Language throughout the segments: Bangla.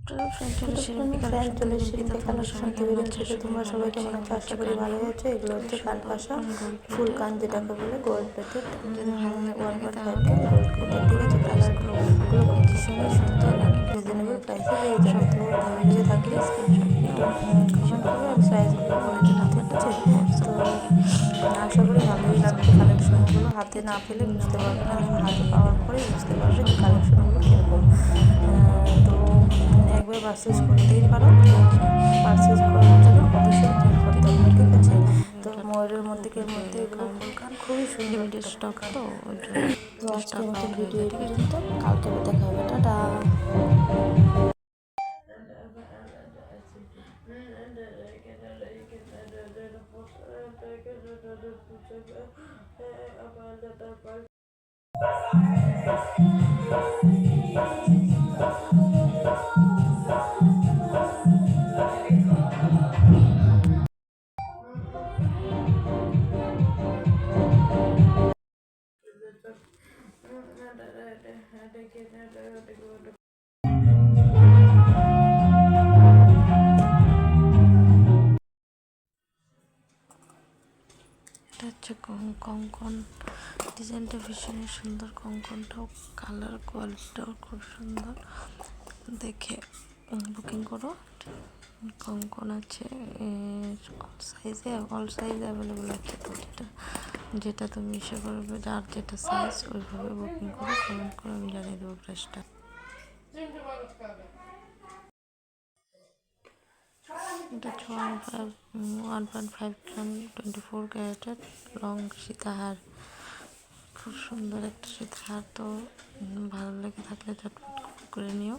ফ্রেন্ড চলে এসেছি বিনতে কালেকশন থেকে। তোমরা সবাই কেমন আছো? আশা করি ভালো আছো। এগুলো হচ্ছে কালপাশা ফুল কান যেটাকে বলে, গোল্ড প্লেটেড 1.5 গোল্ড প্লেটেড। ঠিক আছে, কালারগুলো খুব ভীষণই সুন্দর, রিজনেবল প্রাইসে পেয়ে যাবে। তো ভালো লেগে থাকলে কমেন্ট করবে, আমি প্রাইসগুলো বলে দিলাম। ঠিক আছে, তো আশা করি ভালোই লাগবে কালেকশনগুলো। হাতে না পেলে বুঝতে পারবে না, দেখো হাতে পাওয়ার পরেই বুঝতে পারবে যে কালেকশনগুলো কীরকম। তো একবার পারচেস করতেই পারো। তো পারচেস করার জন্য অবশ্যই ক্লিক করতে হবে। ঠিক আছে, তো ময়ূরের মধ্যে এগুলো ফুলকান খুবই সুন্দর স্টক। তো আজকের মতো ভিডিও এই পর্যন্ত, কালকে দেখা হবে। টাটা। হচ্ছে কঙ্কন, ডিজাইনটা ভীষণই সুন্দর। কঙ্কনটাও কালার কোয়ালিটিটাও খুব সুন্দর, দেখে বুকিং করো। কঙ্কন আছে অল সাইজে অ্যাভেলেবল আছে প্রতিটা। যেটা তুমি ইসে করবে, যার যেটা সাইজ ওইভাবে বুকিং করে কমেন্ট করে আমি জানিয়ে দেবো প্রাইসটা। এটা 1.5 গ্রাম 24 ক্যারেটের লং সীতাহার। খুব সুন্দর একটা সীতাহার। তো ভালো লেগে থাকলে চটপট করে নিও।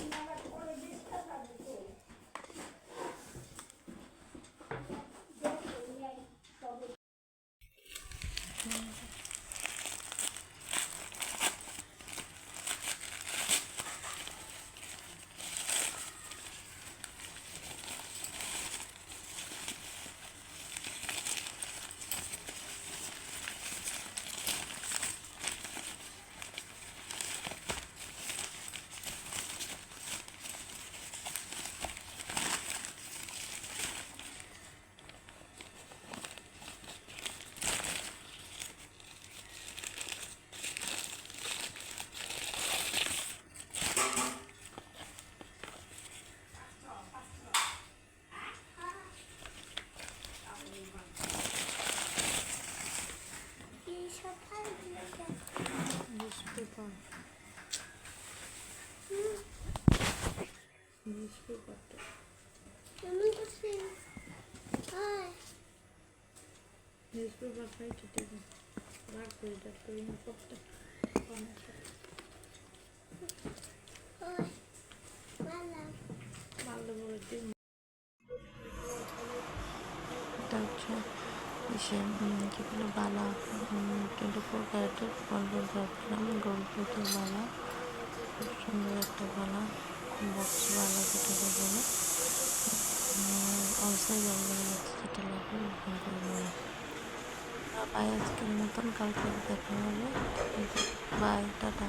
এটা হচ্ছে কী বলে বালা, 24 ক্যারেটের 1.5 গ্রাম গোল্ড প্লেটের বালা। খুব সুন্দর একটা বালা, বক্স বালা যেটাকে বলে। অল সাইজ অ্যাভেলেবল আছে, যেটা লাগবে বুকিং করে নেবে। বাই, আজকের মতন, কালকে দেখা হবে। Bye, tata.